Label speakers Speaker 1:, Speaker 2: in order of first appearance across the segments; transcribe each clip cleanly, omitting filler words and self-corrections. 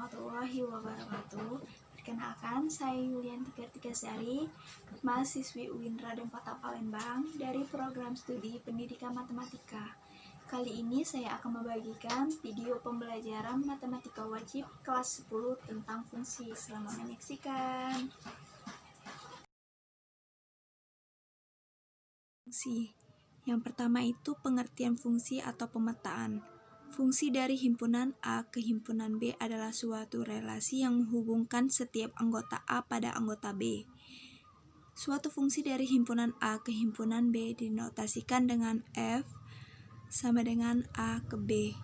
Speaker 1: warahmatullahi wabarakatuh. Perkenalkan, saya Yulianti Kartikasari, mahasiswi UIN Raden Kota Palembang dari program studi Pendidikan Matematika. Kali ini saya akan membagikan video pembelajaran matematika wajib kelas 10 tentang fungsi. Selamat menyaksikan. Fungsi. Yang pertama itu pengertian fungsi atau pemetaan. Fungsi dari himpunan A ke himpunan B adalah suatu relasi yang menghubungkan setiap anggota A pada anggota B. Suatu fungsi dari himpunan A ke himpunan B dinotasikan dengan F sama dengan A ke B.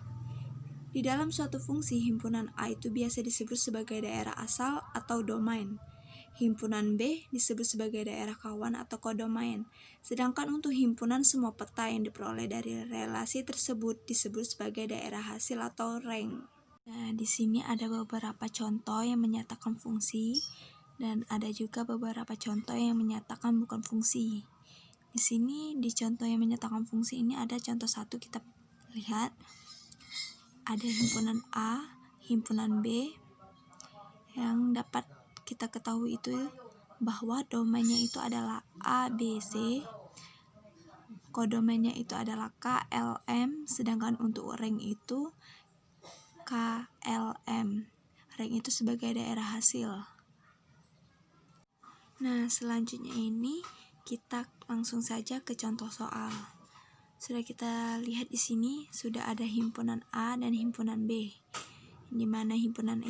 Speaker 1: Di dalam suatu fungsi, himpunan A itu biasa disebut sebagai daerah asal atau domain. Himpunan B disebut sebagai daerah kawan atau kodomain. Sedangkan untuk himpunan, semua peta yang diperoleh dari relasi tersebut disebut sebagai daerah hasil atau rank. Nah, di sini ada beberapa contoh yang menyatakan fungsi dan ada juga beberapa contoh yang menyatakan bukan fungsi. Di sini di contoh yang menyatakan fungsi ini ada contoh satu, kita lihat ada himpunan A, himpunan B yang dapat kita ketahui itu bahwa domainnya itu adalah ABC, kodomainnya itu adalah KLM, sedangkan untuk rank itu KLM. Rank itu sebagai daerah hasil. Nah, selanjutnya ini kita langsung saja ke contoh soal. Sudah kita lihat di sini sudah ada himpunan A dan himpunan B, di mana himpunan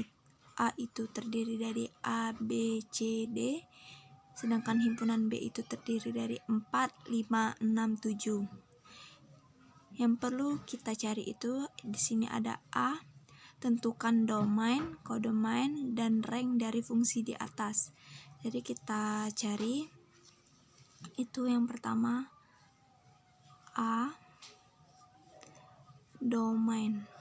Speaker 1: A itu terdiri dari A, B, C, D, sedangkan himpunan B itu terdiri dari 4, 5, 6, 7. Yang perlu kita cari itu di sini ada A, tentukan domain, kodomain, dan rank dari fungsi di atas. Jadi kita cari itu yang pertama A, domain.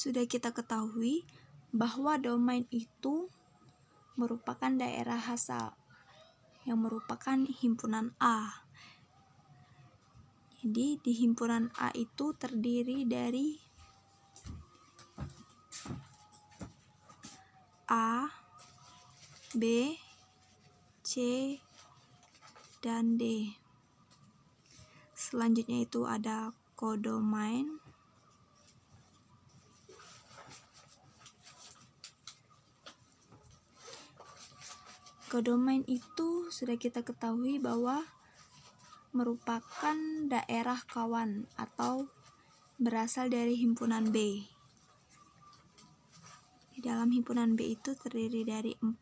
Speaker 1: Sudah kita ketahui bahwa domain itu merupakan daerah asal yang merupakan himpunan A. Jadi di himpunan A itu terdiri dari A, B, C, dan D. Selanjutnya itu ada kodomain. Kodomain itu sudah kita ketahui bahwa merupakan daerah kawan atau berasal dari himpunan B. Di dalam himpunan B itu terdiri dari 4,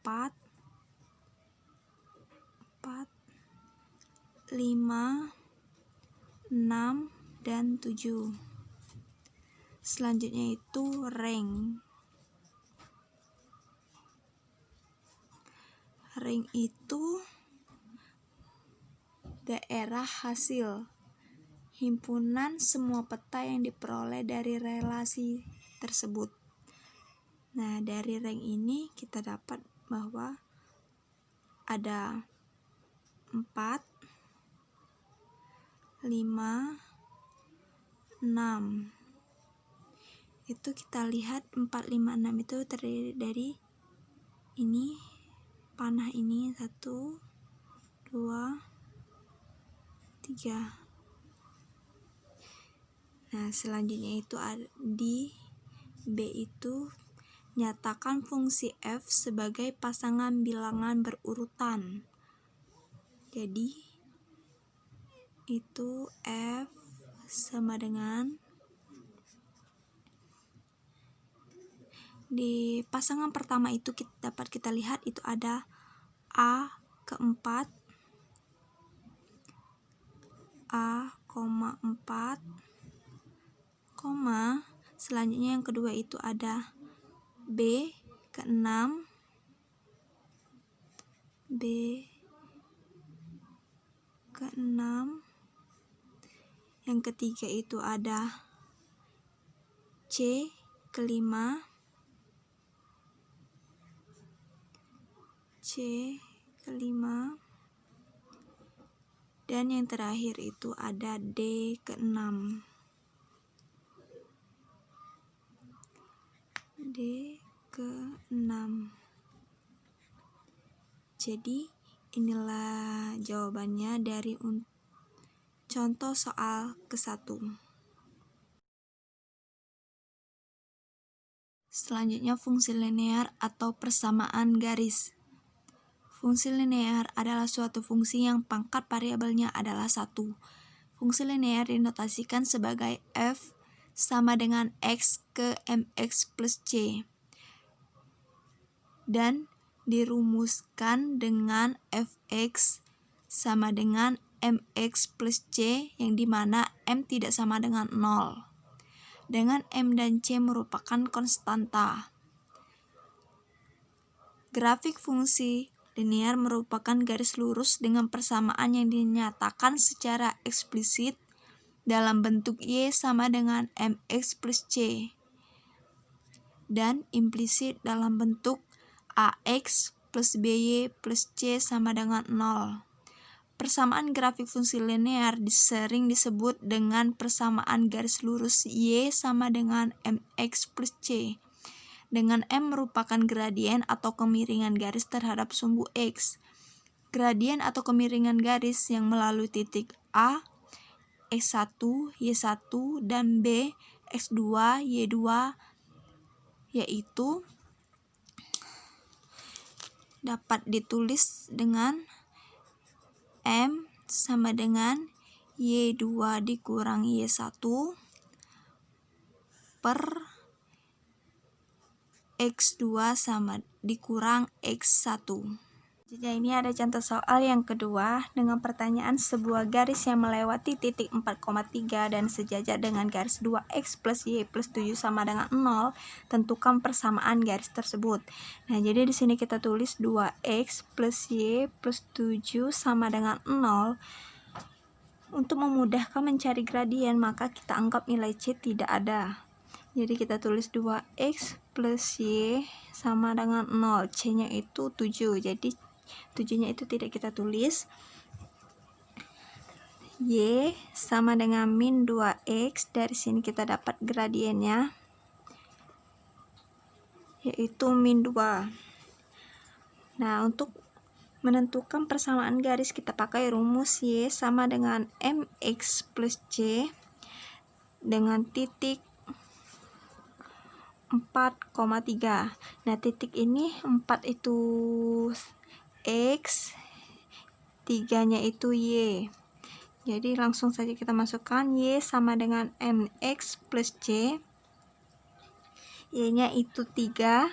Speaker 1: 5, 6, dan 7. Selanjutnya itu rank. Rank itu daerah hasil himpunan semua peta yang diperoleh dari relasi tersebut. Nah, dari rank ini kita dapat bahwa ada 4, 5, 6. Itu kita lihat 4, 5, 6 itu terdiri dari ini, panah ini 1, 2, 3. Nah, selanjutnya itu di B itu nyatakan fungsi F sebagai pasangan bilangan berurutan. Jadi itu F sama dengan, di pasangan pertama itu dapat kita lihat itu ada A ke 4, A, 4, selanjutnya yang kedua itu ada B ke 6, B ke 6, yang ketiga itu ada C ke 5, C ke 5, Dan yang terakhir itu ada D ke-6. D ke-6. Jadi inilah jawabannya dari contoh soal ke-1. Selanjutnya fungsi linear atau persamaan garis. Fungsi linear adalah suatu fungsi yang pangkat variabelnya adalah 1. Fungsi linear dinotasikan sebagai f sama dengan x ke mx plus c dan dirumuskan dengan fx sama dengan mx plus c yang dimana m tidak sama dengan 0 dengan m dan c merupakan konstanta. Grafik fungsi linear merupakan garis lurus dengan persamaan yang dinyatakan secara eksplisit dalam bentuk y sama dengan mx plus c dan implisit dalam bentuk ax plus by plus c sama dengan 0. Persamaan grafik fungsi linear sering disebut dengan persamaan garis lurus y sama dengan mx plus c, dengan m merupakan gradien atau kemiringan garis terhadap sumbu x. Gradien atau kemiringan garis yang melalui titik A, x1, y1, dan B, x2, y2, yaitu dapat ditulis dengan M sama dengan Y2 dikurang Y1 per X2 sama dikurang X1. Jadi ini ada contoh soal yang kedua dengan pertanyaan sebuah garis yang melewati titik 4,3 dan sejajar dengan garis 2x plus y plus 7 sama dengan 0. Tentukan persamaan garis tersebut. Nah, jadi di sini kita tulis 2x plus y plus 7 sama dengan 0. Untuk memudahkan mencari gradien, maka kita anggap nilai c tidak ada. Jadi kita tulis 2x plus y sama dengan 0. C-nya itu 7. Jadi 7-nya itu tidak kita tulis. Y sama dengan min 2x. Dari sini kita dapat gradiennya, yaitu min 2. Nah, untuk menentukan persamaan garis kita pakai rumus y sama dengan mx plus c dengan titik 4,3. Nah, titik ini 4 itu x, 3-nya itu y. Jadi langsung saja kita masukkan y sama dengan mx plus c. Y-nya itu 3,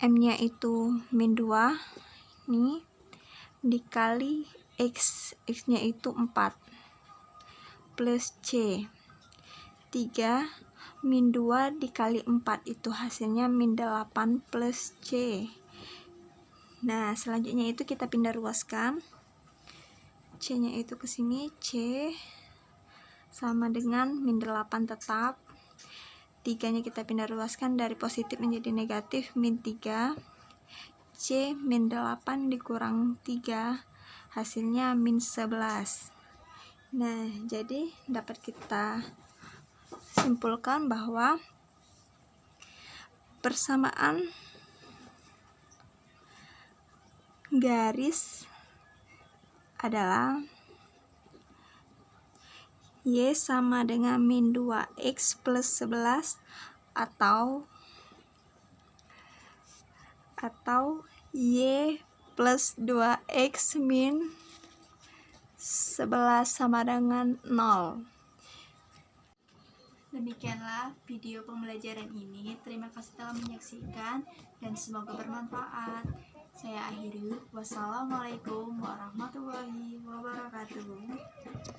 Speaker 1: m-nya itu min 2. Nih, dikali x, x-nya itu 4 plus c. 3 min 2 dikali 4 itu hasilnya min 8 plus c. Nah, selanjutnya itu kita pindah ruaskan. C-nya itu ke sini, c sama dengan min 8 tetap. 3-nya kita pindah ruaskan dari positif menjadi negatif, min 3. C min 8 dikurang 3, hasilnya min 11. Nah, jadi dapat kita simpulkan bahwa persamaan garis adalah y sama dengan min 2x plus 11 atau y plus 2x min 11 sama dengan 0. Demikianlah video pembelajaran ini. Terima kasih telah menyaksikan dan semoga bermanfaat. Saya akhiri. Wassalamualaikum warahmatullahi wabarakatuh.